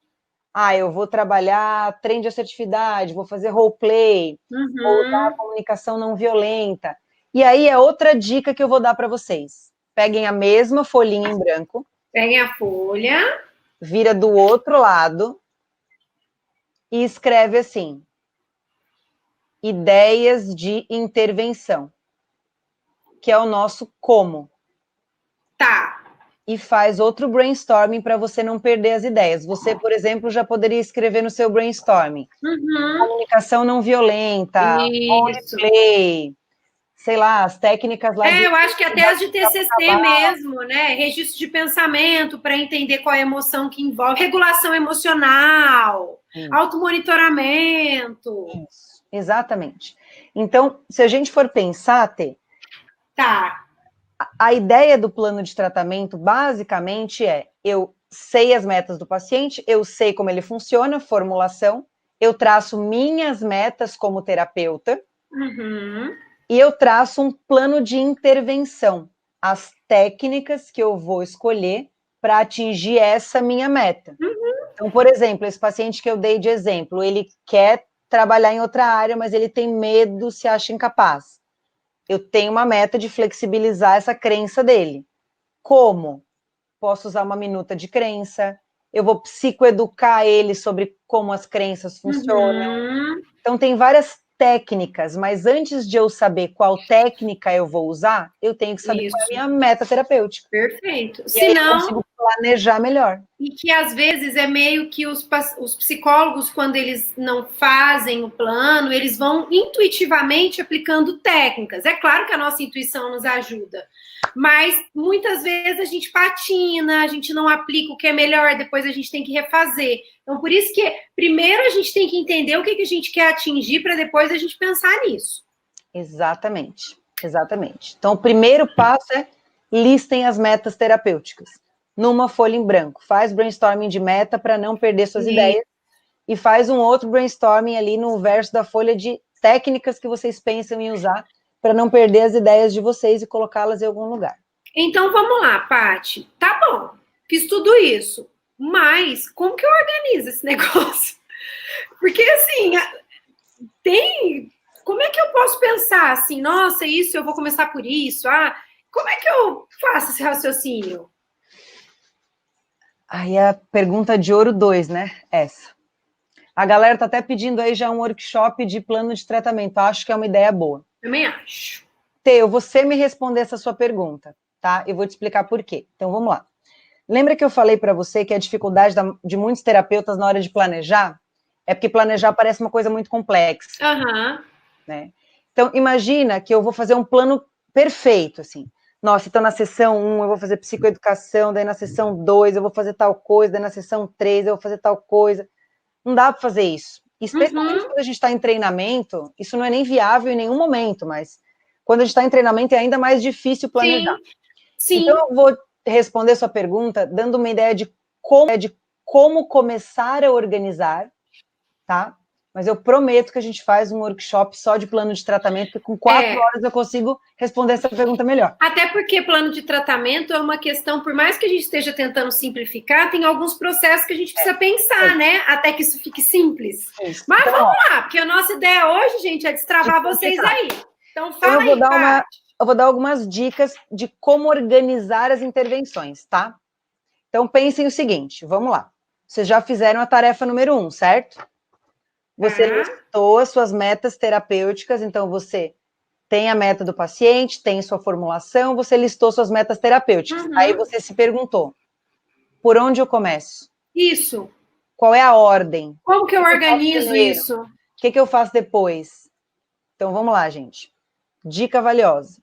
S3: Ah, eu vou trabalhar treino de assertividade, vou fazer roleplay, vou usar a comunicação não violenta. E aí é outra dica que eu vou dar para vocês. Peguem a mesma folhinha em branco.
S2: Peguem a folha.
S3: Vira do outro lado e escreve assim: ideias de intervenção, que é o nosso como.
S2: Tá.
S3: E faz outro brainstorming para você não perder as ideias. Você, por exemplo, já poderia escrever no seu brainstorming. Comunicação não violenta, roleplay, sei lá, as técnicas lá.
S2: Eu acho que até as de TCC mesmo, né? Registro de pensamento para entender qual é a emoção que envolve, regulação emocional, automonitoramento.
S3: Isso, exatamente. Então, se a gente for pensar, Tê,
S2: tá.
S3: A ideia do plano de tratamento, basicamente, eu sei as metas do paciente, eu sei como ele funciona, formulação, eu traço minhas metas como terapeuta, e eu traço um plano de intervenção, as técnicas que eu vou escolher para atingir essa minha meta. Então, por exemplo, esse paciente que eu dei de exemplo, ele quer trabalhar em outra área, mas ele tem medo, se acha incapaz. Eu tenho uma meta de flexibilizar essa crença dele. Como? Posso usar uma minuta de crença, eu vou psicoeducar ele sobre como as crenças funcionam. Então, tem várias técnicas, mas antes de eu saber qual técnica eu vou usar, eu tenho que saber qual é a minha meta terapêutica.
S2: Perfeito.
S3: Senão, eu consigo planejar melhor.
S2: E que, às vezes, é meio que os psicólogos, quando eles não fazem o plano, eles vão intuitivamente aplicando técnicas. É claro que a nossa intuição nos ajuda, mas muitas vezes a gente patina, a gente não aplica o que é melhor, depois a gente tem que refazer. Então, por isso que primeiro a gente tem que entender o que a gente quer atingir para depois a gente pensar nisso.
S3: Exatamente, exatamente. Então, o primeiro passo é listem as metas terapêuticas numa folha em branco. Faz brainstorming de meta para não perder suas ideias e faz um outro brainstorming ali no verso da folha de técnicas que vocês pensam em usar para não perder as ideias de vocês e colocá-las em algum lugar.
S2: Então, vamos lá, Paty. Tá bom, fiz tudo isso, mas como que eu organizo esse negócio? Porque, assim, como é que eu posso pensar assim, nossa, isso, eu vou começar por isso, como é que eu faço esse raciocínio?
S3: Aí a pergunta de ouro 2, né? Essa. A galera tá até pedindo aí já um workshop de plano de tratamento. Acho que é uma ideia boa.
S2: Também acho.
S3: Teu, você me responder essa sua pergunta, tá? Eu vou te explicar por quê. Então, vamos lá. Lembra que eu falei para você que a dificuldade de muitos terapeutas na hora de planejar é porque planejar parece uma coisa muito complexa. Né? Então, imagina que eu vou fazer um plano perfeito, assim. Nossa, então na sessão 1 eu vou fazer psicoeducação, daí na sessão 2 eu vou fazer tal coisa, daí na sessão 3 eu vou fazer tal coisa. Não dá para fazer isso. Especialmente quando a gente está em treinamento, isso não é nem viável em nenhum momento, mas quando a gente está em treinamento é ainda mais difícil planejar.
S2: Sim.
S3: Então eu vou responder sua pergunta dando uma ideia de como começar a organizar, tá? Mas eu prometo que a gente faz um workshop só de plano de tratamento, porque com 4 horas eu consigo responder essa pergunta melhor.
S2: Até porque plano de tratamento é uma questão, por mais que a gente esteja tentando simplificar, tem alguns processos que a gente precisa pensar, né? Até que isso fique simples.
S3: Isso.
S2: Mas
S3: então,
S2: vamos lá, porque a nossa ideia hoje, gente, é destravar vocês aí. Então fala
S3: eu
S2: aí,
S3: eu vou dar algumas dicas de como organizar as intervenções, tá? Então pensem o seguinte, vamos lá. Vocês já fizeram a tarefa número 1, certo? Você listou as suas metas terapêuticas, então você tem a meta do paciente, tem sua formulação, você listou suas metas terapêuticas. Aí você se perguntou, por onde eu começo?
S2: Isso.
S3: Qual é a ordem?
S2: Como que eu organizo isso?
S3: O que eu faço depois? Então, vamos lá, gente. Dica valiosa.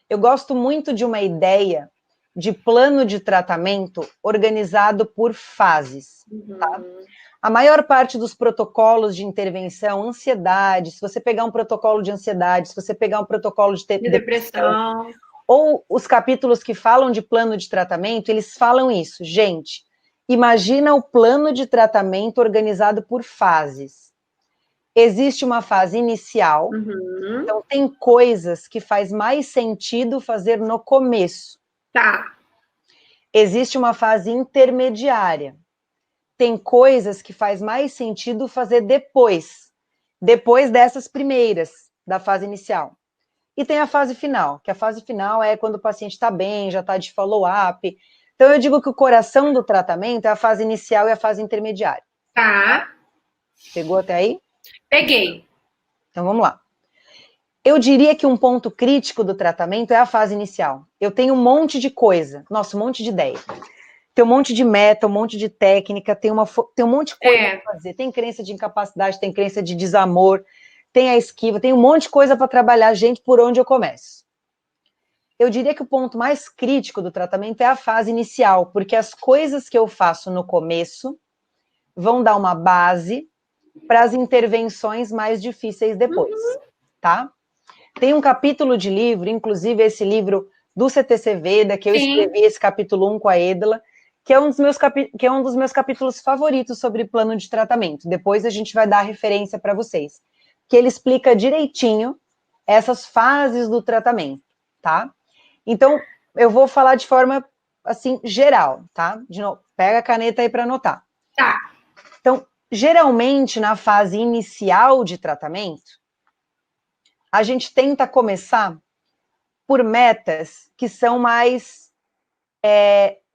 S3: Eu gosto muito de uma ideia de plano de tratamento organizado por fases, tá? A maior parte dos protocolos de intervenção, ansiedade, se você pegar um protocolo de ansiedade, se você pegar um protocolo de depressão, ou os capítulos que falam de plano de tratamento, eles falam isso. Gente, imagina o plano de tratamento organizado por fases. Existe uma fase inicial, então tem coisas que faz mais sentido fazer no começo.
S2: Tá.
S3: Existe uma fase intermediária. Tem coisas que faz mais sentido fazer depois dessas primeiras, da fase inicial. E tem a fase final, que a fase final é quando o paciente está bem, já está de follow-up. Então, eu digo que o coração do tratamento é a fase inicial e a fase intermediária.
S2: Tá.
S3: Pegou até aí?
S2: Peguei.
S3: Então, vamos lá. Eu diria que um ponto crítico do tratamento é a fase inicial. Eu tenho um monte de coisa, nossa, um monte de ideia. Tem um monte de meta, um monte de técnica, tem um monte de coisa para fazer. Tem crença de incapacidade, tem crença de desamor, tem a esquiva, tem um monte de coisa para trabalhar, gente, por onde eu começo. Eu diria que o ponto mais crítico do tratamento é a fase inicial, porque as coisas que eu faço no começo vão dar uma base para as intervenções mais difíceis depois, tá? Tem um capítulo de livro, inclusive esse livro do CTC Veda, que eu escrevi esse capítulo 1 com a Edla, que é um dos meus capítulos favoritos sobre plano de tratamento. Depois a gente vai dar a referência para vocês. Que ele explica direitinho essas fases do tratamento, tá? Então, eu vou falar de forma, assim, geral, tá? De novo, pega a caneta aí para anotar.
S2: Tá.
S3: Então, geralmente, na fase inicial de tratamento, a gente tenta começar por metas que são mais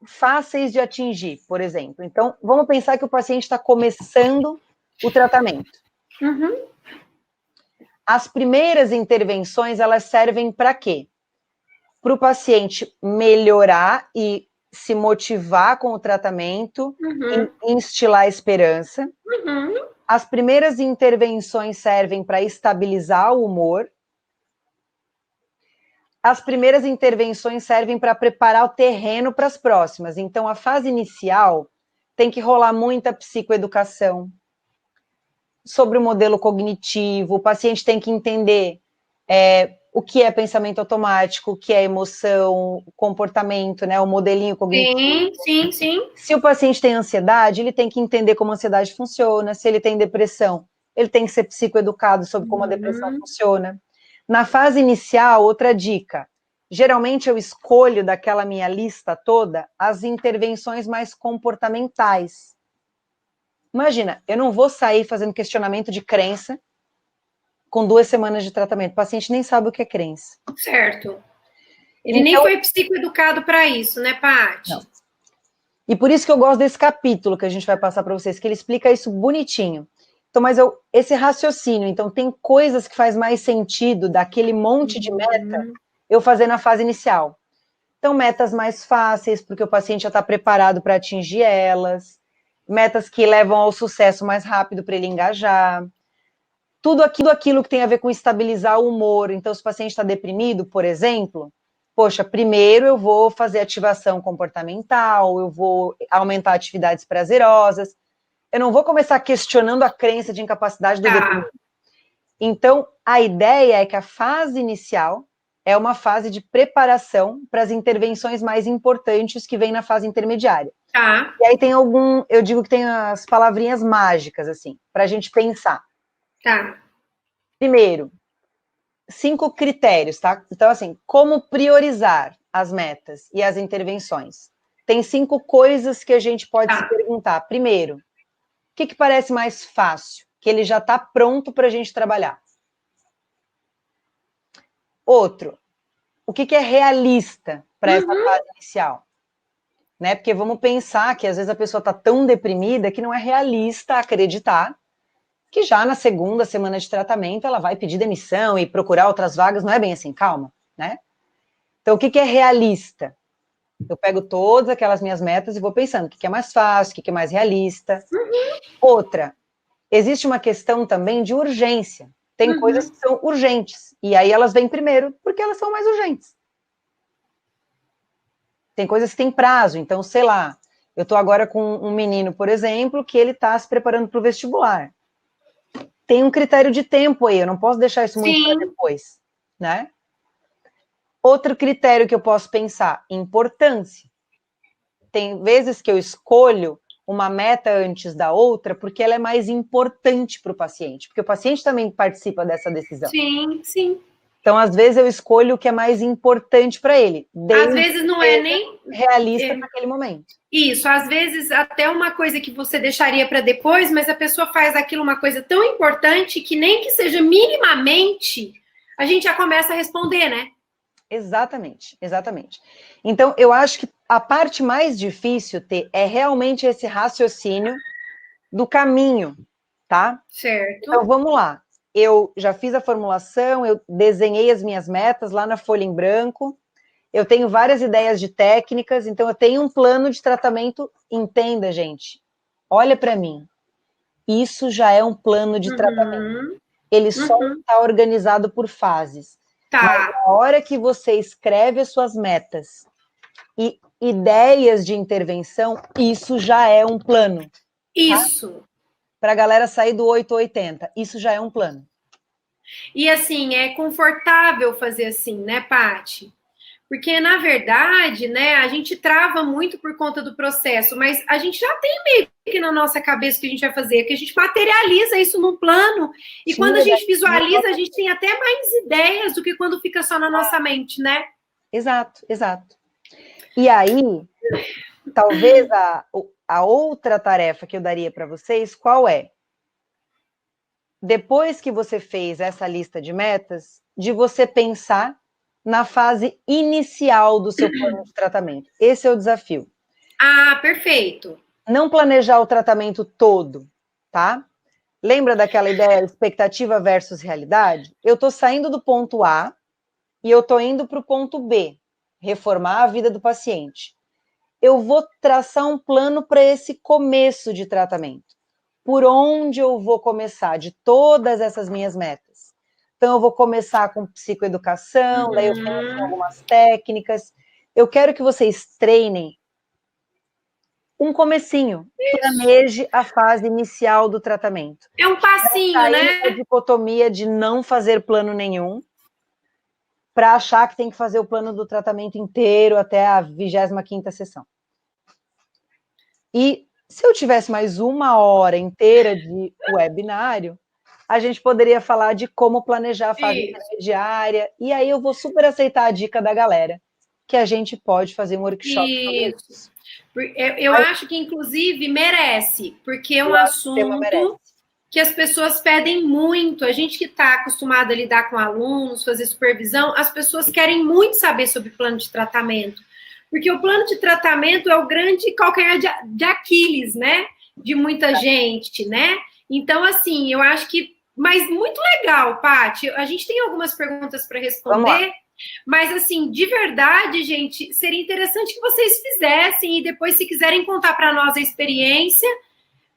S3: fáceis de atingir, por exemplo. Então, vamos pensar que o paciente está começando o tratamento. As primeiras intervenções, elas servem para quê? Para o paciente melhorar e se motivar com o tratamento, e instilar a esperança. As primeiras intervenções servem para estabilizar o humor. As primeiras intervenções servem para preparar o terreno para as próximas. Então, a fase inicial tem que rolar muita psicoeducação sobre o modelo cognitivo. O paciente tem que entender o que é pensamento automático, o que é emoção, comportamento, né, o modelinho cognitivo.
S2: Sim.
S3: Se o paciente tem ansiedade, ele tem que entender como a ansiedade funciona. Se ele tem depressão, ele tem que ser psicoeducado sobre como a depressão funciona. Na fase inicial, outra dica, geralmente eu escolho daquela minha lista toda as intervenções mais comportamentais. Imagina, eu não vou sair fazendo questionamento de crença com 2 semanas de tratamento. O paciente nem sabe o que é crença.
S2: Certo. Ele nem foi psicoeducado para isso, né, Paty?
S3: Não. E por isso que eu gosto desse capítulo que a gente vai passar para vocês, que ele explica isso bonitinho. Então, mas esse raciocínio, então tem coisas que faz mais sentido daquele monte de meta eu fazer na fase inicial. Então, metas mais fáceis, porque o paciente já está preparado para atingir elas, metas que levam ao sucesso mais rápido para ele engajar, tudo aquilo que tem a ver com estabilizar o humor. Então, se o paciente está deprimido, por exemplo, poxa, primeiro eu vou fazer ativação comportamental, eu vou aumentar atividades prazerosas, eu não vou começar questionando a crença de incapacidade do deprimido. Então, a ideia é que a fase inicial é uma fase de preparação para as intervenções mais importantes que vem na fase intermediária.
S2: Tá.
S3: E aí eu digo que tem as palavrinhas mágicas, assim, para a gente pensar.
S2: Tá.
S3: Primeiro, 5 critérios, tá? Então, assim, como priorizar as metas e as intervenções? Tem 5 coisas que a gente pode se perguntar. Primeiro, o que parece mais fácil? Que ele já está pronto para a gente trabalhar. Outro, o que é realista para essa fase inicial? Né? Porque vamos pensar que às vezes a pessoa está tão deprimida que não é realista acreditar que já na segunda semana de tratamento ela vai pedir demissão e procurar outras vagas. Não é bem assim, calma, né? Então, o que é realista? Eu pego todas aquelas minhas metas e vou pensando o que é mais fácil, o que é mais realista. Outra, existe uma questão também de urgência. Tem coisas que são urgentes, e aí elas vêm primeiro porque elas são mais urgentes. Tem coisas que têm prazo, então, sei lá, eu estou agora com um menino, por exemplo, que ele está se preparando para o vestibular. Tem um critério de tempo aí, eu não posso deixar isso muito para depois, né? Outro critério que eu posso pensar, importância. Tem vezes que eu escolho uma meta antes da outra porque ela é mais importante para o paciente, porque o paciente também participa dessa decisão.
S2: Sim, sim.
S3: Então, às vezes, eu escolho o que é mais importante para ele.
S2: Às vezes não é nem
S3: realista naquele momento.
S2: Isso, às vezes até uma coisa que você deixaria para depois, mas a pessoa faz aquilo uma coisa tão importante que nem que seja minimamente, a gente já começa a responder, né?
S3: Exatamente, exatamente. Então, eu acho que a parte mais difícil é realmente esse raciocínio do caminho, tá?
S2: Certo.
S3: Então, vamos lá. Eu já fiz a formulação, eu desenhei as minhas metas lá na folha em branco, eu tenho várias ideias de técnicas, então eu tenho um plano de tratamento. Entenda, gente, olha para mim, isso já é um plano de tratamento. Ele só está organizado por fases.
S2: Tá.
S3: Mas na hora que você escreve as suas metas e ideias de intervenção, isso já é um plano.
S2: Isso.
S3: Tá? Para a galera sair do 880, isso já é um plano.
S2: E assim, é confortável fazer assim, né, Paty? Porque, na verdade, né, a gente trava muito por conta do processo, mas a gente já tem meio que na nossa cabeça o que a gente vai fazer, que a gente materializa isso num plano, e quando a gente visualiza, a gente tem até mais ideias do que quando fica só na nossa mente, né?
S3: Exato, exato. E aí, talvez a outra tarefa que eu daria para vocês, qual é? Depois que você fez essa lista de metas, de você pensar na fase inicial do seu plano de tratamento. Esse é o desafio.
S2: Ah, perfeito.
S3: Não planejar o tratamento todo, tá? Lembra daquela ideia expectativa versus realidade? Eu estou saindo do ponto A e eu estou indo para o ponto B, reformar a vida do paciente. Eu vou traçar um plano para esse começo de tratamento. Por onde eu vou começar de todas essas minhas metas? Então, eu vou começar com psicoeducação, daí eu começo com algumas técnicas. Eu quero que vocês treinem um comecinho. Planeje a fase inicial do tratamento.
S2: É um passinho, né?
S3: A dicotomia de não fazer plano nenhum, para achar que tem que fazer o plano do tratamento inteiro até a 25ª sessão. E se eu tivesse mais 1 hora inteira de webinário, a gente poderia falar de como planejar a fase intermediária, e aí eu vou super aceitar a dica da galera, que a gente pode fazer um workshop sobre isso.
S2: Eu acho que, inclusive, merece, porque é um assunto que as pessoas pedem muito. A gente que está acostumado a lidar com alunos, fazer supervisão, as pessoas querem muito saber sobre plano de tratamento, porque o plano de tratamento é o grande calcanhar de Aquiles, né? De muita gente, né? Então, assim, eu acho que... Mas muito legal, Paty. A gente tem algumas perguntas para responder, mas, assim, de verdade, gente, seria interessante que vocês fizessem e depois, se quiserem contar para nós a experiência,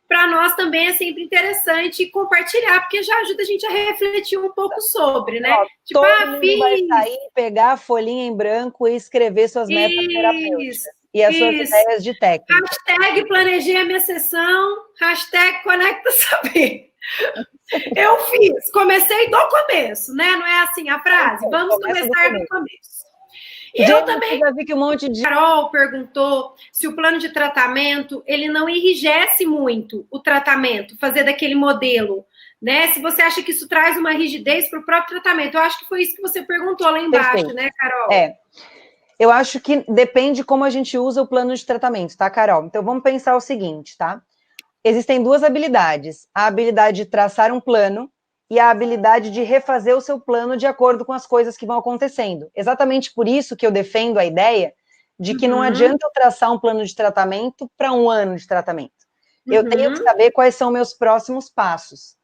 S2: para nós também é sempre interessante compartilhar, porque já ajuda a gente a refletir um pouco sobre, né?
S3: Ó, tipo, todo mundo vai sair, pegar a folhinha em branco e escrever suas metas terapêuticas e as suas ideias de técnica.
S2: Hashtag planejei a minha sessão, hashtag conecta saber. Eu fiz, comecei do começo, né? Não é assim a frase? Vamos começar do começo. E eu também,
S3: já vi que um monte de...
S2: Carol perguntou se o plano de tratamento, ele não enrijece muito o tratamento, fazer daquele modelo, né? Se você acha que isso traz uma rigidez para o próprio tratamento. Eu acho que foi isso que você perguntou lá embaixo, perfeito, né, Carol?
S3: Eu acho que depende como a gente usa o plano de tratamento, tá, Carol? Então, vamos pensar o seguinte, tá? Existem duas habilidades. A habilidade de traçar um plano e a habilidade de refazer o seu plano de acordo com as coisas que vão acontecendo. Exatamente por isso que eu defendo a ideia de que não adianta eu traçar um plano de tratamento para um ano de tratamento. Eu tenho que saber quais são meus próximos passos.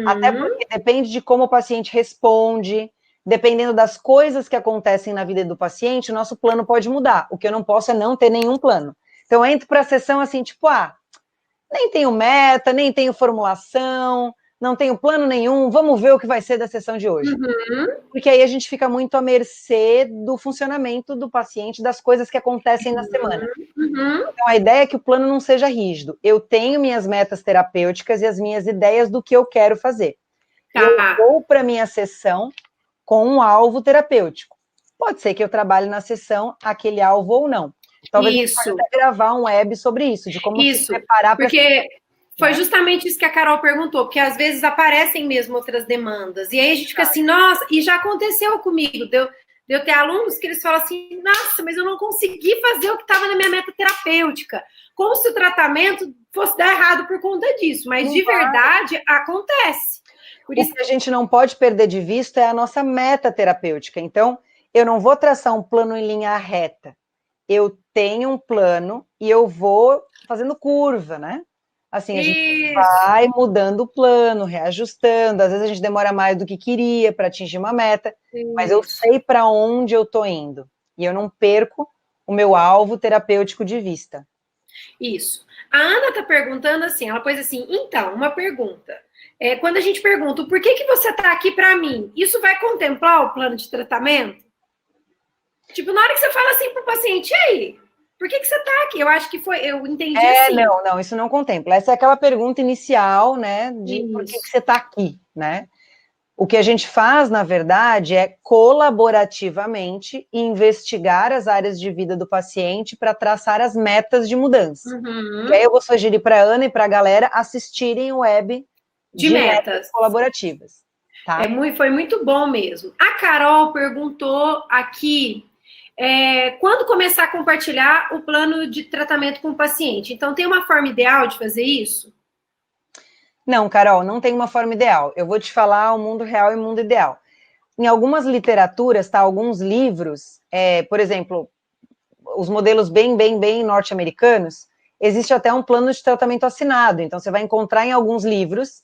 S3: Até porque depende de como o paciente responde, dependendo das coisas que acontecem na vida do paciente, o nosso plano pode mudar. O que eu não posso é não ter nenhum plano. Então, eu entro para a sessão assim, tipo, nem tenho meta, nem tenho formulação, não tenho plano nenhum, vamos ver o que vai ser da sessão de hoje. Porque aí a gente fica muito à mercê do funcionamento do paciente, das coisas que acontecem na semana. Então, a ideia é que o plano não seja rígido. Eu tenho minhas metas terapêuticas e as minhas ideias do que eu quero fazer. Eu vou para a minha sessão com um alvo terapêutico. Pode ser que eu trabalhe na sessão aquele alvo ou não. Talvez a gente possa até gravar um web sobre isso, de como se preparar para...
S2: Porque foi justamente isso que a Carol perguntou, porque às vezes aparecem mesmo outras demandas, e aí a gente fica assim, nossa, e já aconteceu comigo, de eu ter alunos que eles falam assim, nossa, mas eu não consegui fazer o que estava na minha meta terapêutica, como se o tratamento fosse dar errado por conta disso, mas de verdade acontece.
S3: Por isso que a gente não pode perder de vista é a nossa meta terapêutica. Então, eu não vou traçar um plano em linha reta. Eu tenho um plano e eu vou fazendo curva, né? Assim, a gente vai mudando o plano, reajustando. Às vezes a gente demora mais do que queria para atingir uma meta, mas eu sei para onde eu estou indo. E eu não perco o meu alvo terapêutico de vista.
S2: Isso. A Ana está perguntando assim, ela pôs assim, então, uma pergunta. Quando a gente pergunta, por que você está aqui para mim? Isso vai contemplar o plano de tratamento? Tipo, na hora que você fala assim para o paciente, e aí, por que você está aqui? Eu acho que foi, eu entendi assim.
S3: Não, isso não contempla. Essa é aquela pergunta inicial, né, de por que você está aqui, né? O que a gente faz, na verdade, é colaborativamente investigar as áreas de vida do paciente para traçar as metas de mudança. E aí eu vou sugerir para a Ana e para a galera assistirem o web de metas colaborativas. Tá?
S2: Foi muito bom mesmo. A Carol perguntou aqui quando começar a compartilhar o plano de tratamento com o paciente. Então, tem uma forma ideal de fazer isso?
S3: Não, Carol, não tem uma forma ideal. Eu vou te falar o mundo real e o mundo ideal. Em algumas literaturas, tá, alguns livros, por exemplo, os modelos bem norte-americanos, existe até um plano de tratamento assinado. Então, você vai encontrar em alguns livros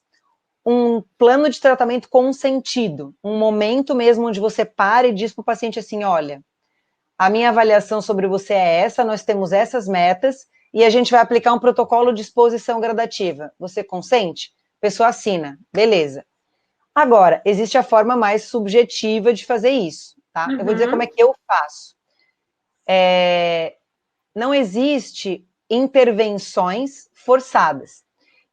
S3: um plano de tratamento com um sentido, um momento mesmo onde você para e diz para o paciente assim, olha, a minha avaliação sobre você é essa, nós temos essas metas, e a gente vai aplicar um protocolo de exposição gradativa. Você consente? A pessoa assina. Beleza. Agora, existe a forma mais subjetiva de fazer isso, tá? Eu vou dizer como é que eu faço. Não existe intervenções forçadas.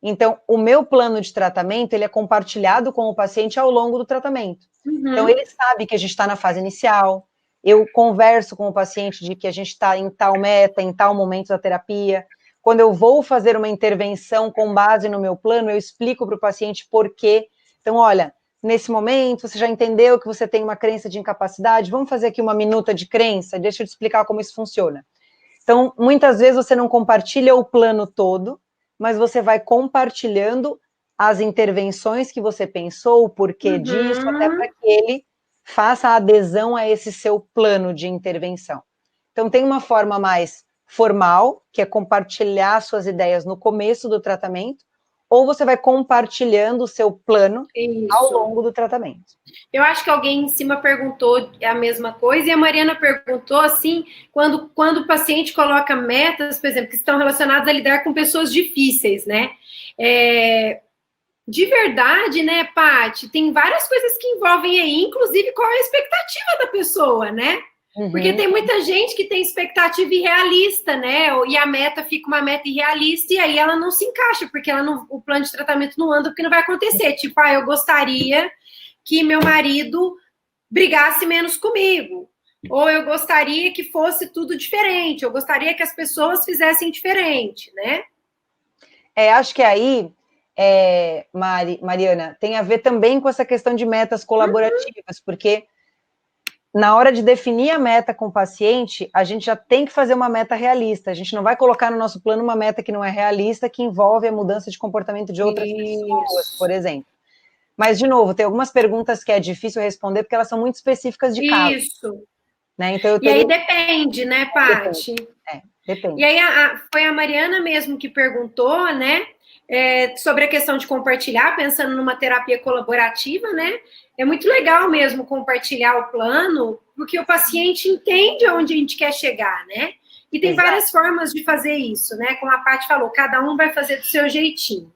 S3: Então, o meu plano de tratamento, ele é compartilhado com o paciente ao longo do tratamento. Então, ele sabe que a gente está na fase inicial, eu converso com o paciente de que a gente está em tal meta, em tal momento da terapia. Quando eu vou fazer uma intervenção com base no meu plano, eu explico para o paciente por quê. Então, olha, nesse momento, você já entendeu que você tem uma crença de incapacidade? Vamos fazer aqui uma minuta de crença? Deixa eu te explicar como isso funciona. Então, muitas vezes você não compartilha o plano todo, mas você vai compartilhando as intervenções que você pensou, o porquê disso, até para que ele faça a adesão a esse seu plano de intervenção. Então, tem uma forma mais formal, que é compartilhar suas ideias no começo do tratamento, ou você vai compartilhando o seu plano ao longo do tratamento.
S2: Eu acho que alguém em cima perguntou a mesma coisa, e a Mariana perguntou, assim, quando o paciente coloca metas, por exemplo, que estão relacionadas a lidar com pessoas difíceis, né? De verdade, né, Paty, tem várias coisas que envolvem aí, inclusive qual é a expectativa da pessoa, né? Porque tem muita gente que tem expectativa irrealista, né? E a meta fica uma meta irrealista e aí ela não se encaixa, porque o plano de tratamento não anda, porque não vai acontecer. Tipo, eu gostaria que meu marido brigasse menos comigo. Ou eu gostaria que fosse tudo diferente. Eu gostaria que as pessoas fizessem diferente, né?
S3: Acho que aí, Mariana, tem a ver também com essa questão de metas colaborativas, porque na hora de definir a meta com o paciente, a gente já tem que fazer uma meta realista. A gente não vai colocar no nosso plano uma meta que não é realista, que envolve a mudança de comportamento de outras pessoas, por exemplo. Mas, de novo, tem algumas perguntas que é difícil responder, porque elas são muito específicas de caso.
S2: Isso.
S3: Né? Então,
S2: e aí depende, né, Paty?
S3: Depende.
S2: E aí foi a Mariana mesmo que perguntou, né, sobre a questão de compartilhar, pensando numa terapia colaborativa, né? É muito legal mesmo compartilhar o plano, porque o paciente entende aonde a gente quer chegar, né? E tem várias formas de fazer isso, né? Como a Paty falou, cada um vai fazer do seu jeitinho.